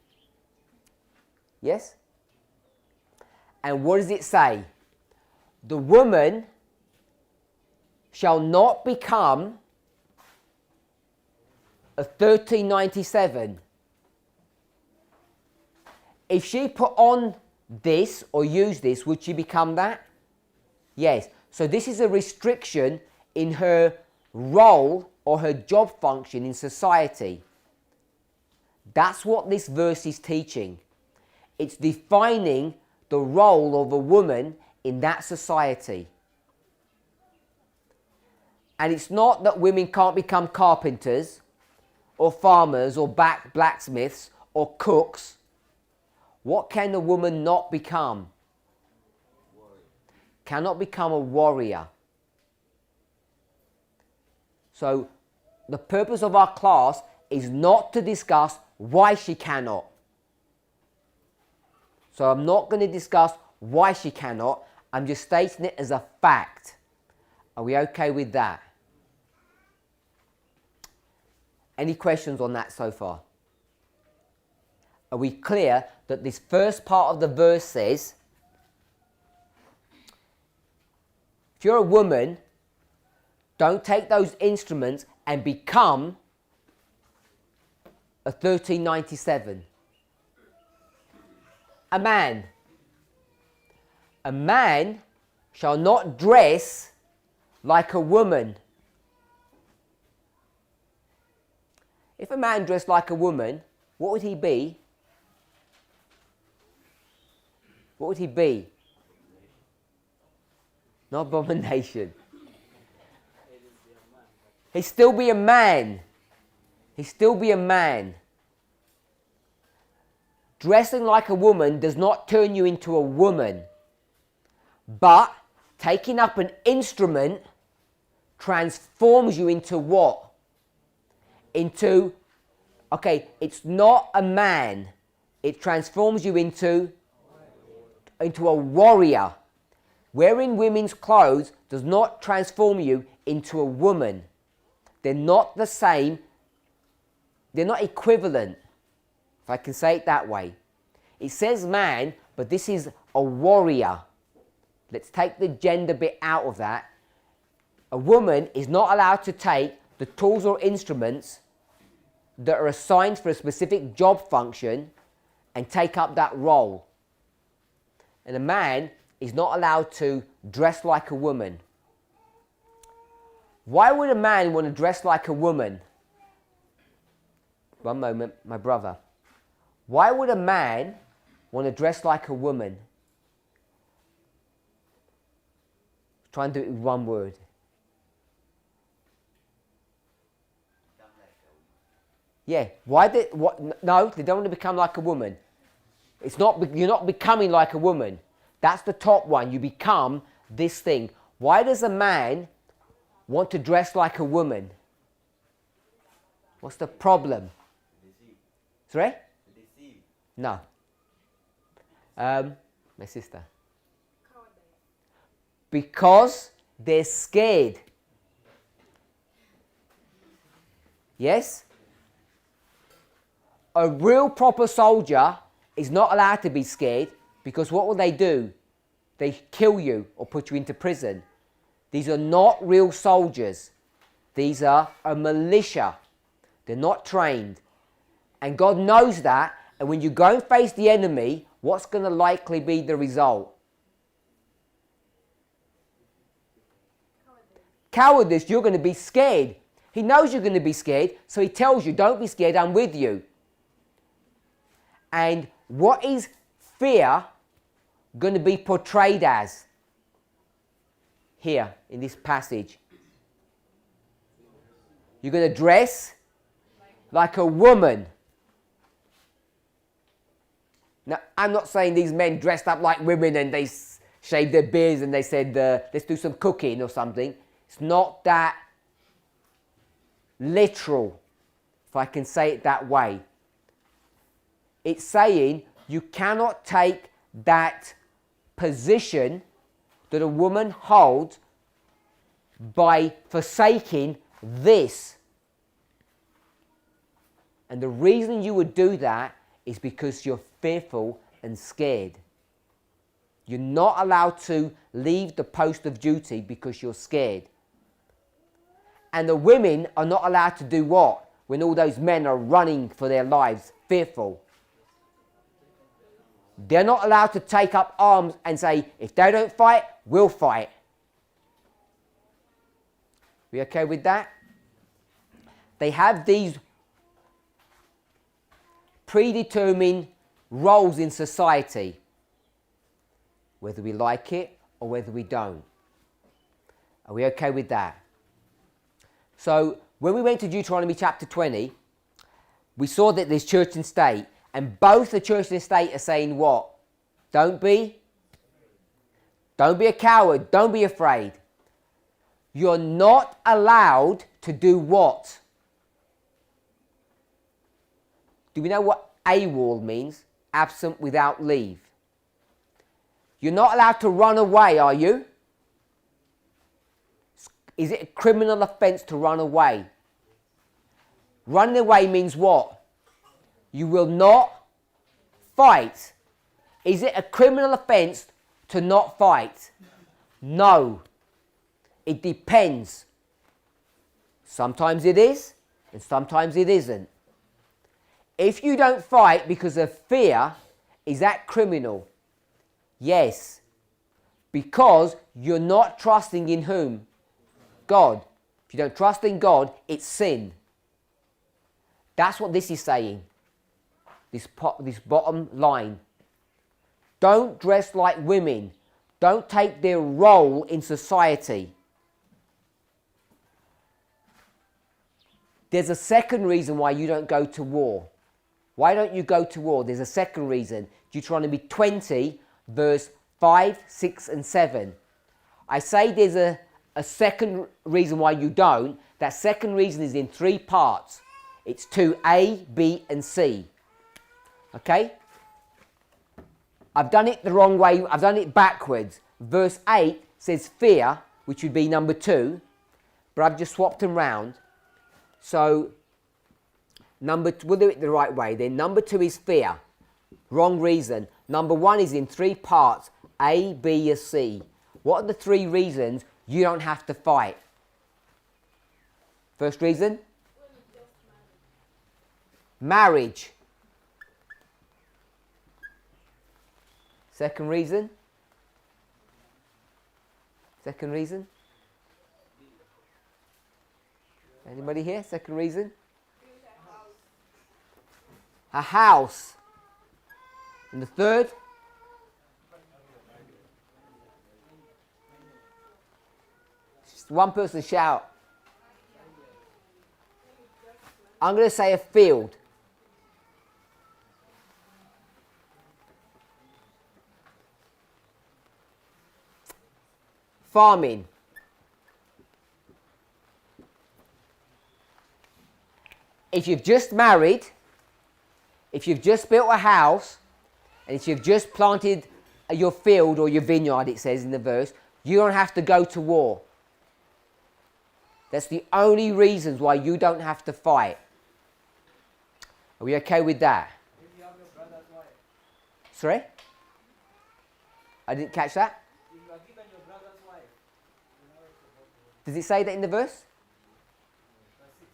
S1: Yes? And what does it say? The woman shall not become a 1397. If she put on this or use this, would she become that? Yes. So this is a restriction in her role or her job function in society. That's what this verse is teaching. It's defining the role of a woman in that society. And it's not that women can't become carpenters or farmers or blacksmiths or cooks. What can a woman not become? Cannot become a warrior. So the purpose of our class is not to discuss why she cannot. So I'm not going to discuss why she cannot. I'm just stating it as a fact. Are we okay with that? Any questions on that so far? Are we clear that this first part of the verse says, if you're a woman, don't take those instruments and become a 1397. A man shall not dress like a woman. If a man dressed like a woman, what would he be? What would he be? Not abomination. He'd still be a man. He'd still be a man. Dressing like a woman does not turn you into a woman. But taking up an instrument transforms you into what? Into, it's not a man. It transforms you into a warrior. Wearing women's clothes does not transform you into a woman. They're not the same. They're not equivalent, if I can say it that way. It says man, but this is a warrior. Let's take the gender bit out of that. A woman is not allowed to take the tools or instruments that are assigned for a specific job function and take up that role. And a man is not allowed to dress like a woman. Why would a man want to dress like a woman? One moment, my brother. Why would a man want to dress like a woman? Try and do it with one word.
S5: Become like a woman.
S1: Yeah. Why did what? No, they don't want to become like a woman. It's not. You're not becoming like a woman. That's the top one. You become this thing. Why does a man want to dress like a woman? What's the problem?
S5: To deceive.
S1: Sorry?
S5: To deceive.
S1: No. My sister. Because they're scared. Yes? A real proper soldier is not allowed to be scared, because what will they do? They kill you or put you into prison. These are not real soldiers. These are a militia. They're not trained. And God knows that. And when you go and face the enemy, what's going to likely be the result? Cowardice. You're going to be scared. He knows you're going to be scared, so he tells you, don't be scared, I'm with you. And what is fear going to be portrayed as here in this passage? You're going to dress like a woman. Now, I'm not saying these men dressed up like women and they shaved their beards and they said, let's do some cooking or something. It's not that literal, if I can say it that way. It's saying you cannot take that position that a woman holds by forsaking this. And the reason you would do that is because you're fearful and scared. You're not allowed to leave the post of duty because you're scared. And the women are not allowed to do what? When all those men are running for their lives, fearful. They're not allowed to take up arms and say, if they don't fight, we'll fight. We okay with that? They have these predetermined roles in society, whether we like it or whether we don't. Are we okay with that? So when we went to Deuteronomy chapter 20, we saw that there's church and state, and both the church and state are saying what? Don't be a coward, don't be afraid. You're not allowed to do what? Do we know what AWOL means? Absent without leave. You're not allowed to run away, are you? Is it a criminal offence to run away? Running away means what? You will not fight. Is it a criminal offence to not fight? No. It depends. Sometimes it is, and sometimes it isn't. If you don't fight because of fear, is that criminal? Yes. Because you're not trusting in whom? God. If you don't trust in God, it's sin. That's what this is saying. This bottom line. Don't dress like women. Don't take their role in society. There's a second reason why you don't go to war. Why don't you go to war? There's a second reason. Deuteronomy 20, verse 5, 6 and 7. I say there's a second reason why you don't. That second reason is in three parts. It's 2A, B and C. Okay? I've done it the wrong way. I've done it backwards. Verse 8 says fear, which would be number 2. But I've just swapped them round. So, we'll do it the right way. Then number 2 is fear. Wrong reason. Number 1 is in 3 parts. A, B and C. What are the 3 reasons you don't have to fight? First reason? Marriage. Second reason? Second reason? Anybody here? Second reason? A house. And the third? Just one person shout. I'm going to say a field. Farming. If you've just married, if you've just built a house, and if you've just planted your field or your vineyard, it says in the verse, you don't have to go to war. That's the only reasons why you don't have to fight. Are we okay with that?
S4: If you have your brother's wife,
S1: Sorry? I didn't catch that.
S4: if you are given your brother's wife,
S1: Does it say that in the verse?
S4: verse 6.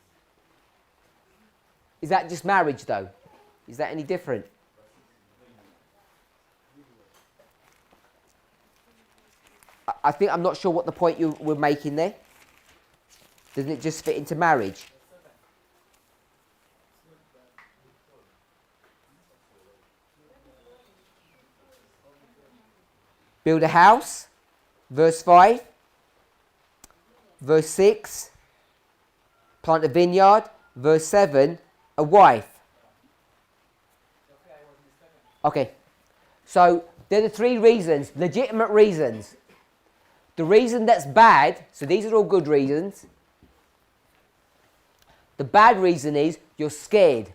S1: Is that just marriage though? Is that any different? I'm not sure what the point you were making there. Doesn't it just fit into marriage? Build a house, verse 5. Verse 6, plant a vineyard. Verse 7, a wife. Okay, so there are the three reasons, legitimate reasons. The reason that's bad, so these are all good reasons. The bad reason is you're scared.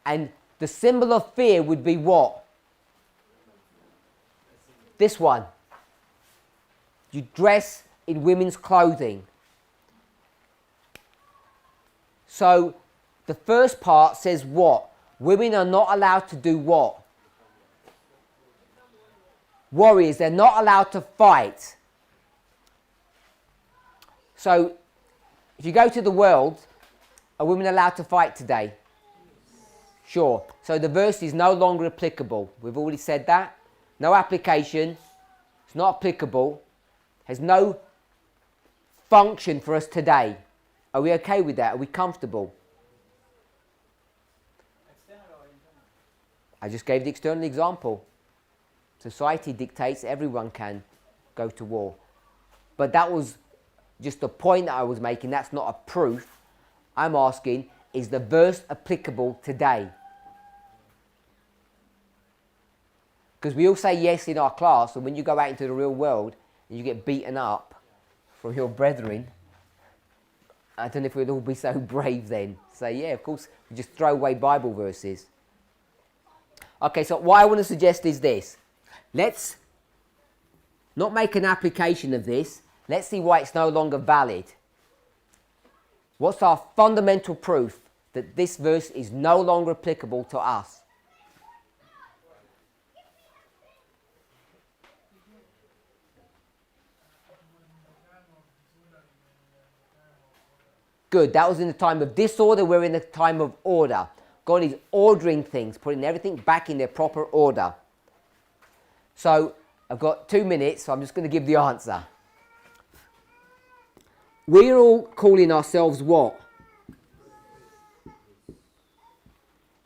S1: And the symbol of fear would be what? This one. You dress in women's clothing. So the first part says what? Women are not allowed to do what? Warriors. They're not allowed to fight. So if you go to the world, are women allowed to fight today? Sure. So the verse is no longer applicable. We've already said that. No application. It's not applicable. Has no function for us today. Are we okay with that? Are we comfortable?
S4: External or internal?
S1: I just gave the external example. Society dictates everyone can go to war. But that was just a point that I was making. That's not a proof. I'm asking, is the verse applicable today? Because we all say yes in our class, and when you go out into the real world and you get beaten up from your brethren, I don't know if we'd all be so brave then. Say, yeah, of course, we just throw away Bible verses. Okay, so what I want to suggest is this. Let's not make an application of this. Let's see why it's no longer valid. What's our fundamental proof that this verse is no longer applicable to us? Good, that was in the time of disorder, we're in the time of order. God is ordering things, putting everything back in their proper order. So, I've got 2 minutes, so I'm just going to give the answer. We're all calling ourselves what?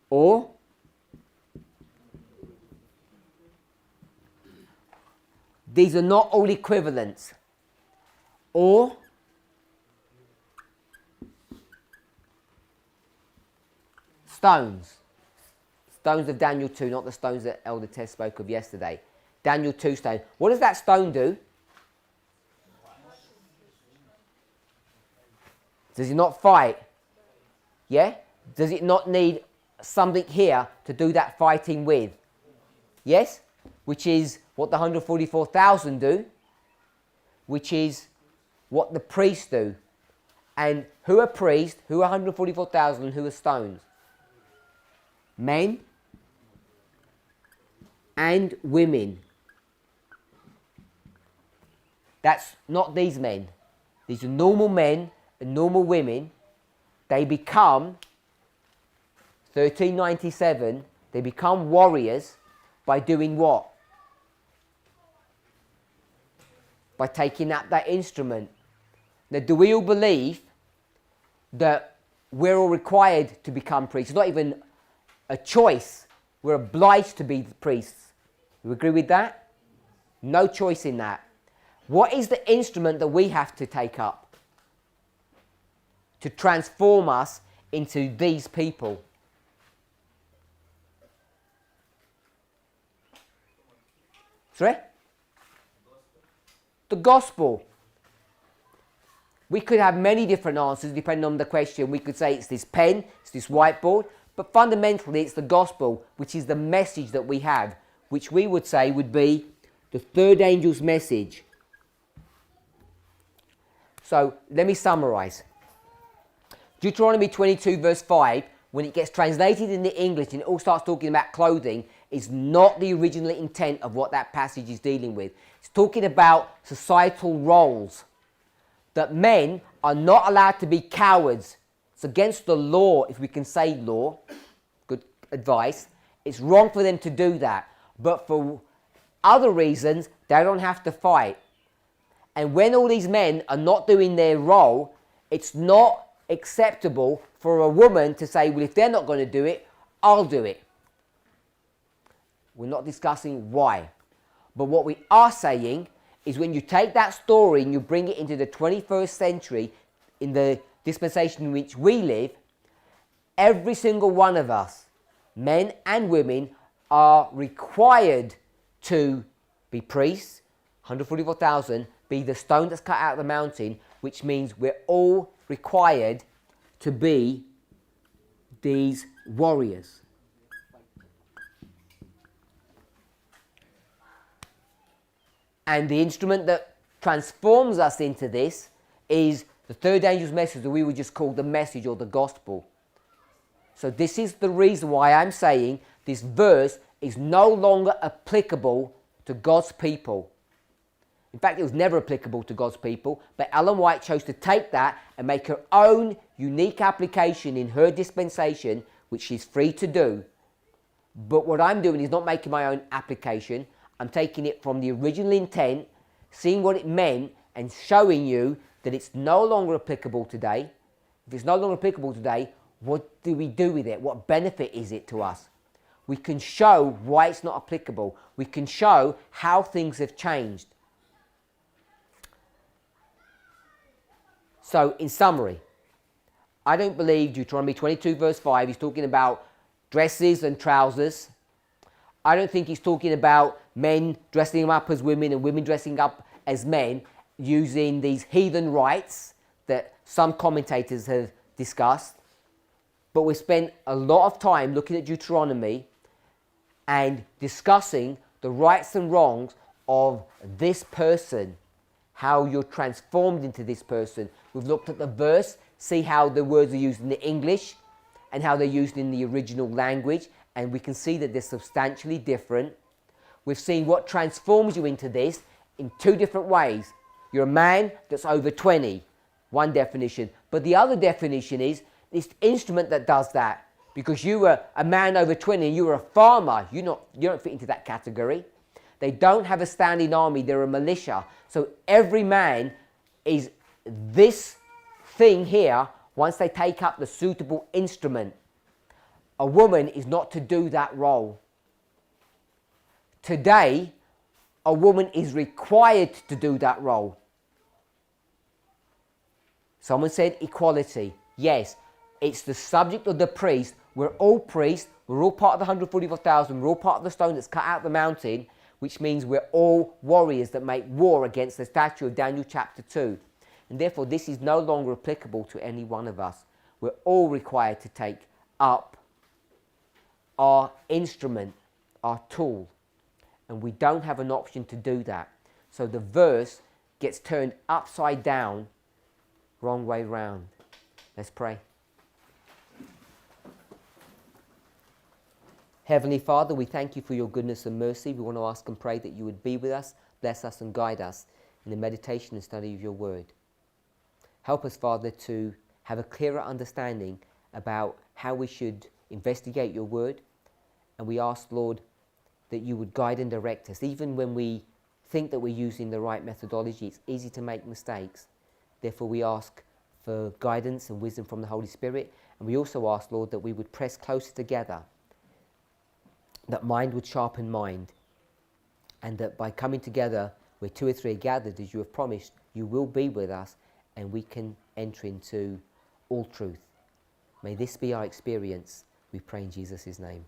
S1: Or? These are not all equivalents. Or? Stones. Stones of Daniel 2, not the stones that Elder Tess spoke of yesterday. Daniel 2 stone. What does that stone do? Does it not fight? Yeah? Does it not need something here to do that fighting with? Yes? Which is what the 144,000 do. Which is what the priests do. And who are priests? Who are 144,000 and who are stones? Men and women. That's not these men. These are normal men and normal women. They become, 1397, they become warriors by doing what? By taking up that instrument. Now, do we all believe that we're all required to become priests. It's not even a choice. We're obliged to be priests. You agree with that? No choice in that. What is the instrument that we have to take up to transform us into these people? Sorry? The gospel. We could have many different answers depending on the question. We could say it's this pen, it's this whiteboard, but fundamentally it's the gospel, which is the message that we have, which we would say would be the third angel's message. So let me summarize. Deuteronomy 22 verse 5, when it gets translated in the English and it all starts talking about clothing, is not the original intent of what that passage is dealing with. It's talking about societal roles, that men are not allowed to be cowards. It's against the law, if we can say law. Good advice. It's wrong for them to do that. But for other reasons, they don't have to fight. And when all these men are not doing their role, it's not acceptable for a woman to say, well, if they're not going to do it, I'll do it. We're not discussing why. But what we are saying is when you take that story and you bring it into the 21st century, in the dispensation in which we live, every single one of us, men and women, are required to be priests, 144,000, be the stone that's cut out of the mountain, which means we're all required to be these warriors. And the instrument that transforms us into this is the third angel's message, that we would just call the message or the gospel. So this is the reason why I'm saying this verse is no longer applicable to God's people. In fact, it was never applicable to God's people, but Ellen White chose to take that and make her own unique application in her dispensation, which she's free to do. But what I'm doing is not making my own application. I'm taking it from the original intent, seeing what it meant, and showing you that it's no longer applicable today. If it's no longer applicable today, what do we do with it? What benefit is it to us? We can show why it's not applicable. We can show how things have changed. So, in summary, I don't believe Deuteronomy 22 verse 5 is talking about dresses and trousers. I don't think he's talking about men dressing up as women and women dressing up as men using these heathen rites that some commentators have discussed. But we spent a lot of time looking at Deuteronomy and discussing the rights and wrongs of this person, how you're transformed into this person. We've looked at the verse, see how the words are used in the English and how they're used in the original language, and we can see that they're substantially different. We've seen what transforms you into this in two different ways. You're a man that's over 20, one definition, but the other definition is this instrument that does that. Because you were a man over 20 and you were a farmer, you don't fit into that category. They don't have a standing army, they're a militia. So every man is this thing here once they take up the suitable instrument. A woman is not to do that role. Today, a woman is required to do that role. Someone said equality. Yes, it's the subject of the priest. We're all priests. We're all part of the 144,000. We're all part of the stone that's cut out of the mountain, which means we're all warriors that make war against the statue of Daniel chapter 2. And therefore, this is no longer applicable to any one of us. We're all required to take up our instrument, our tool. And we don't have an option to do that. So the verse gets turned upside down, wrong way round. Let's pray. Heavenly Father, we thank you for your goodness and mercy. We want to ask and pray that you would be with us, bless us and guide us in the meditation and study of your word. Help us, Father, to have a clearer understanding about how we should investigate your word. And we ask, Lord, that you would guide and direct us. Even when we think that we're using the right methodology, it's easy to make mistakes. Therefore, we ask for guidance and wisdom from the Holy Spirit. And we also ask, Lord, that we would press closer together, that mind would sharpen mind, and that by coming together where 2 or 3 are gathered, as you have promised, you will be with us and we can enter into all truth. May this be our experience, we pray in Jesus' name.